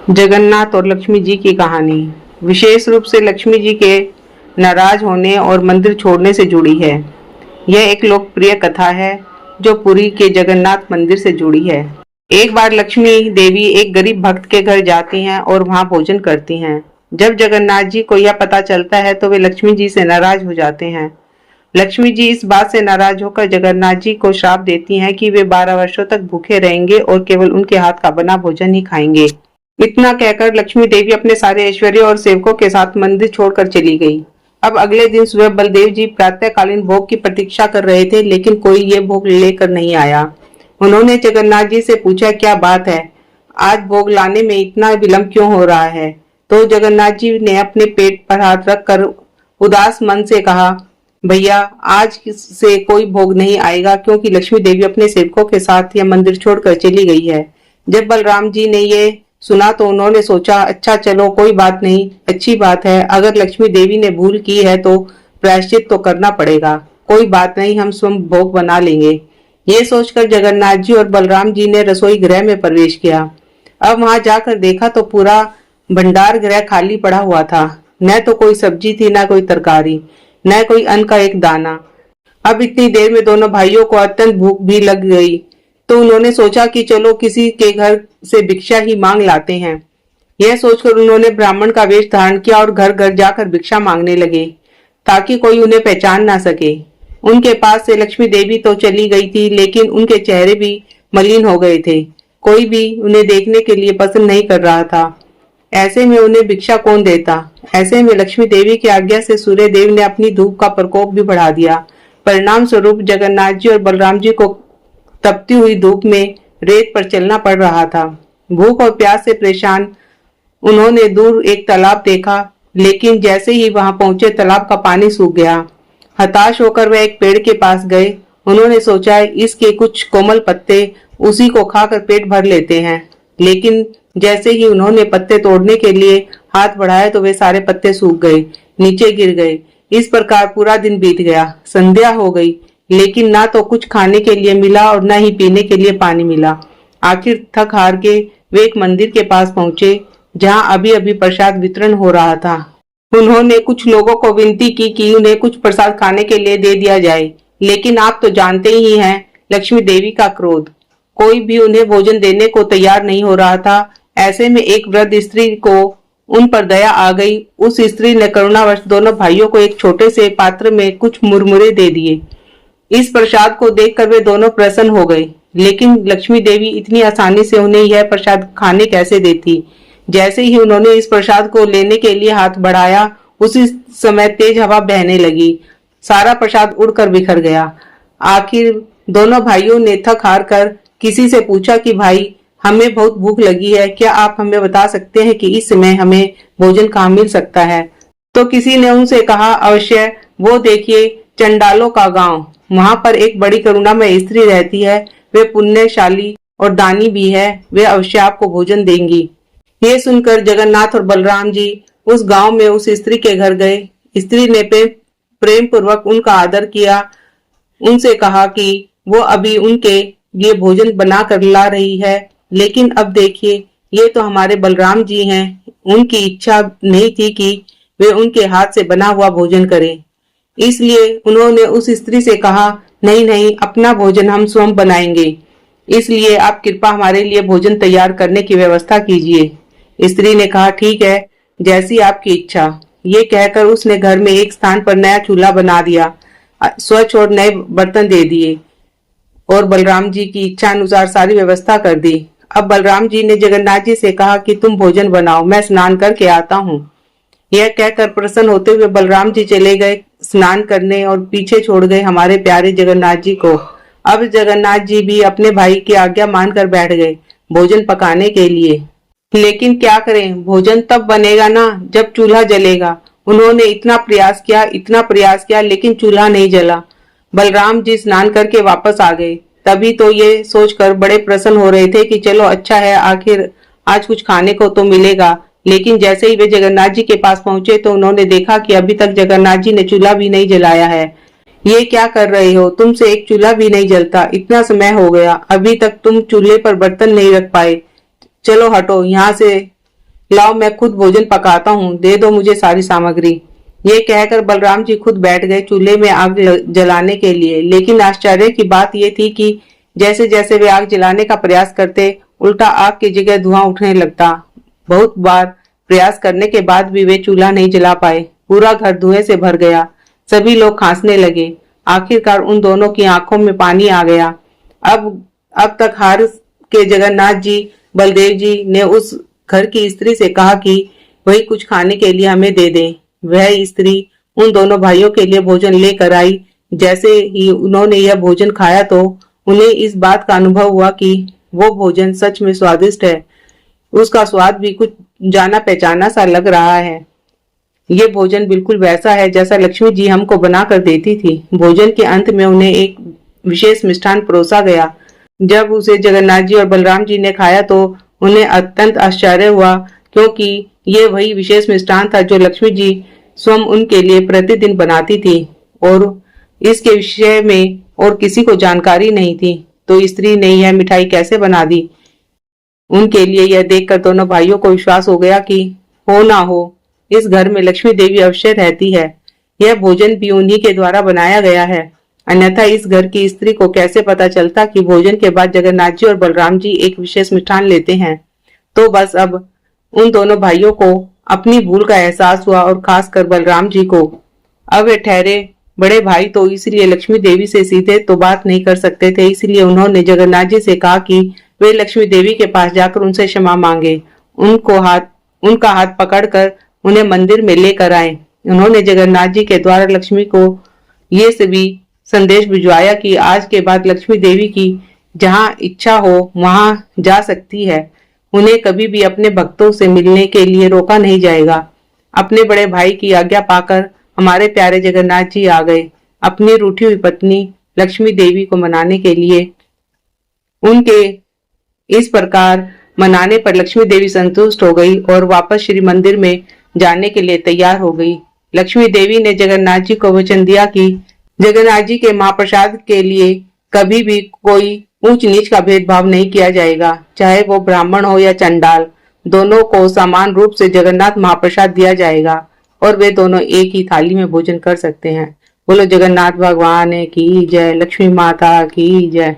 जगन्नाथ और लक्ष्मी जी की कहानी विशेष रूप से लक्ष्मी जी के नाराज होने और मंदिर छोड़ने से जुड़ी है। यह एक लोकप्रिय कथा है जो पुरी के जगन्नाथ मंदिर से जुड़ी है। एक बार लक्ष्मी देवी एक गरीब भक्त के घर जाती हैं और वहां भोजन करती हैं। जब जगन्नाथ जी को यह पता चलता है तो वे लक्ष्मी जी से नाराज हो जाते हैं। लक्ष्मी जी इस बात से नाराज होकर जगन्नाथ जी को श्राप देती हैं कि वे 12 वर्षों तक भूखे रहेंगे और केवल उनके हाथ का बना भोजन ही खाएंगे। इतना कहकर लक्ष्मी देवी अपने सारे ऐश्वर्य और सेवकों के साथ मंदिर छोड़कर चली गई। अब अगले दिन सुबह बलदेव जी प्रातःकालीन भोग की प्रतीक्षा कर रहे थे, लेकिन कोई ये भोग लेकर नहीं आया। उन्होंने जगन्नाथ जी से पूछा, क्या बात है, आज भोग लाने में इतना विलंब क्यों हो रहा है? तो जगन्नाथ जी ने अपने पेट पर हाथ रखकर उदास मन से कहा, भैया आज से कोई भोग नहीं आएगा, क्योंकि लक्ष्मी देवी अपने सेवकों के साथ यह मंदिर छोड़कर चली गई है। जब बलराम जी ने ये सुना तो उन्होंने सोचा, अच्छा चलो कोई बात नहीं, अच्छी बात है, अगर लक्ष्मी देवी ने भूल की है तो प्रायश्चित तो करना पड़ेगा, कोई बात नहीं, हम स्वयं भोग बना लेंगे। ये सोचकर जगन्नाथ जी और बलराम जी ने रसोई गृह में प्रवेश किया। अब वहां जाकर देखा तो पूरा भंडार गृह खाली पड़ा हुआ था। न तो कोई सब्जी थी, न कोई तरकारी, न कोई अन्न का एक दाना। अब इतनी देर में दोनों भाइयों को अत्यंत भूख भी लग गई, तो उन्होंने सोचा कि चलो किसी के घर से भिक्षा ही मांग लाते हैं। यह सोचकर उन्होंने ब्राह्मण का वेश धारण किया और घर घर जाकर भिक्षा मांगने लगे, ताकि कोई उन्हें पहचान ना सके। उनके पास से लक्ष्मी देवी तो चली गई थी, लेकिन उनके चेहरे भी मलिन हो गए थे। कोई भी उन्हें देखने के लिए पसंद नहीं कर रहा था। ऐसे में उन्हें भिक्षा कौन देता? ऐसे में लक्ष्मी देवी की आज्ञा से सूर्य देव ने अपनी धूप का प्रकोप भी बढ़ा दिया। परिणाम स्वरूप जगन्नाथ जी और बलराम जी को तपती हुई धूप में रेत पर चलना पड़ रहा था। भूख और प्यास से परेशान उन्होंने दूर एक तालाब देखा, लेकिन जैसे ही वहां पहुंचे तालाब का पानी सूख गया। हताश होकर वह एक पेड़ के पास गए। उन्होंने सोचा, इसके कुछ कोमल पत्ते उसी को खाकर पेट भर लेते हैं, लेकिन जैसे ही उन्होंने पत्ते तोड़ने के लिए हाथ बढ़ाया तो वे सारे पत्ते सूख गए, नीचे गिर गए। इस प्रकार पूरा दिन बीत गया। संध्या हो गई, लेकिन ना तो कुछ खाने के लिए मिला और ना ही पीने के लिए पानी मिला। आखिर थक हार के वे एक मंदिर के पास पहुंचे, जहां अभी अभी प्रसाद वितरण हो रहा था। उन्होंने कुछ लोगों को विनती की कि उन्हें कुछ प्रसाद खाने के लिए दे दिया जाए, लेकिन आप तो जानते ही हैं लक्ष्मी देवी का क्रोध। कोई भी उन्हें भोजन देने को तैयार नहीं हो रहा था। ऐसे में एक वृद्ध स्त्री को उन पर दया आ गई। उस स्त्री ने करुणावश दोनों भाइयों को एक छोटे से पात्र में कुछ मुरमुरे दे दिए। इस प्रसाद को देखकर वे दोनों प्रसन्न हो गए, लेकिन लक्ष्मी देवी इतनी आसानी से उन्हें यह प्रसाद खाने कैसे देती? जैसे ही उन्होंने इस प्रसाद को लेने के लिए हाथ बढ़ाया, उसी समय तेज हवा बहने लगी। सारा प्रसाद उड़कर बिखर गया। आखिर दोनों भाइयों ने थक हार कर किसी से पूछा कि भाई, हमें बहुत भूख लगी है, क्या आप हमें बता सकते हैं कि इस समय हमें भोजन कहाँ मिल सकता है? तो किसी ने उनसे कहा, अवश्य, वो देखिए चंडालों का गांव, वहां पर एक बड़ी करुणामय स्त्री रहती है, वे पुण्यशाली और दानी भी है, वे अवश्य आपको भोजन देंगी। ये सुनकर जगन्नाथ और बलराम जी उस गांव में उस स्त्री के घर गए। स्त्री ने प्रेम पूर्वक उनका आदर किया, उनसे कहा कि वो अभी उनके लिए भोजन बना कर ला रही है, लेकिन अब देखिए ये तो हमारे बलराम जी हैं, उनकी इच्छा नहीं थी कि वे उनके हाथ से बना हुआ भोजन करें। इसलिए उन्होंने उस स्त्री से कहा, नहीं नहीं, अपना भोजन हम स्वयं बनाएंगे, इसलिए आप कृपा हमारे लिए भोजन तैयार करने की व्यवस्था कीजिए। स्त्री ने कहा, ठीक है, जैसी आपकी इच्छा। ये कहकर उसने घर में एक स्थान पर नया चूल्हा बना दिया, स्वच्छ और नए बर्तन दे दिए और बलराम जी की इच्छा अनुसार सारी व्यवस्था कर दी। अब बलराम जी ने जगन्नाथ जी से कहा कि तुम भोजन बनाओ, मैं स्नान करके आता हूँ। यह कहकर प्रसन्न होते हुए बलराम जी चले गए स्नान करने और पीछे छोड़ गए हमारे प्यारे जगन्नाथ जी को। अब जगन्नाथ जी भी अपने भाई की आज्ञा मानकर बैठ गए भोजन पकाने के लिए। लेकिन क्या करें, भोजन तब बनेगा ना जब चूल्हा जलेगा। उन्होंने इतना प्रयास किया, लेकिन चूल्हा नहीं जला। बलराम जी स्नान करके वापस आ गए। तभी तो ये सोचकर बड़े प्रसन्न हो रहे थे कि चलो अच्छा है, आखिर आज कुछ खाने को तो मिलेगा। लेकिन जैसे ही वे जगन्नाथ जी के पास पहुंचे तो उन्होंने देखा कि अभी तक जगन्नाथ जी ने चूल्हा भी नहीं जलाया है। ये क्या कर रहे हो? तुमसे एक चूल्हा भी नहीं जलता, इतना समय हो गया, अभी तक तुम चूल्हे पर बर्तन नहीं रख पाए। चलो हटो यहाँ से, लाओ मैं खुद भोजन पकाता हूँ, दे दो मुझे सारी सामग्री। ये कहकर बलराम जी खुद बैठ गए चूल्हे में आग जलाने के लिए। लेकिन आश्चर्य की बात यह थी कि जैसे जैसे वे आग जलाने का प्रयास करते, उल्टा आग की जगह धुआं उठने लगता। बहुत बार प्रयास करने के बाद भी वे चूल्हा नहीं जला पाए। पूरा घर धुएं से भर गया। सभी लोग खांसने लगे। आखिरकार उन दोनों की आंखों में पानी आ गया। अब तक हार के जगन्नाथ जी, बलदेव जी ने उस घर की स्त्री से कहा कि वही कुछ खाने के लिए हमें दे दे। वह स्त्री उन दोनों भाइयों के लिए भोजन लेकर आई। जैसे ही उन्होंने यह भोजन खाया तो उन्हें इस बात का अनुभव हुआ कि वो भोजन सच में स्वादिष्ट है। उसका स्वाद भी कुछ जाना पहचाना सा लग रहा है। ये भोजन बिल्कुल वैसा है जैसा लक्ष्मी जी हमको बनाकर देती थी। भोजन के अंत में उन्हें एक विशेष मिष्ठान परोसा गया। जब उसे जगन्नाथ जी और बलराम जी ने खाया तो उन्हें अत्यंत आश्चर्य हुआ, क्योंकि ये वही विशेष मिष्ठान था जो लक्ष्मी जी स्वयं उनके लिए प्रतिदिन बनाती थी और इसके विषय में और किसी को जानकारी नहीं थी। तो स्त्री ने यह मिठाई कैसे बना दी? उनके लिए यह देखकर दोनों भाइयों को विश्वास हो गया कि हो ना हो इस घर में लक्ष्मी देवी अवश्य रहती है। यह भोजन भी उन्हीं के द्वारा बनाया गया है, अन्यथा इस घर की स्त्री को कैसे पता चलता कि भोजन के बाद जगन्नाथ जी और बलराम जी एक विशेष मिष्ठान लेते हैं। तो बस अब उन दोनों भाइयों को अपनी भूल का एहसास हुआ और खासकर बलराम जी को। अब वे ठहरे बड़े भाई तो इसलिए लक्ष्मी देवी से सीधे तो बात नहीं कर सकते थे, इसलिए उन्होंने जगन्नाथ जी से कहा कि वे लक्ष्मी देवी के पास जाकर उनसे क्षमा मांगे। उनका हाथ पकड़कर उन्हें मंदिर में लेकर आए। उन्होंने जगन्नाथ जी के द्वारा लक्ष्मी को ये सभी संदेश भिजवाया कि आज के बाद लक्ष्मी देवी की जहां इच्छा हो वहां जा सकती है। उन्हें कभी भी अपने भक्तों से मिलने के लिए रोका नहीं जाएगा। अपने बड़े भाई की आज्ञा पाकर हमारे प्यारे जगन्नाथ जी आ गए अपनी रूठी हुई पत्नी लक्ष्मी देवी को मनाने के लिए। उनके इस प्रकार मनाने पर लक्ष्मी देवी संतुष्ट हो गई और वापस श्री मंदिर में जाने के लिए तैयार हो गई। लक्ष्मी देवी ने जगन्नाथ जी को वचन दिया कि जगन्नाथ जी के महाप्रसाद के लिए कभी भी कोई ऊंच नीच का भेदभाव नहीं किया जाएगा, चाहे वो ब्राह्मण हो या चंडाल, दोनों को समान रूप से जगन्नाथ महाप्रसाद दिया जाएगा और वे दोनों एक ही थाली में भोजन कर सकते हैं। बोलो जगन्नाथ भगवान की जय, लक्ष्मी माता की जय।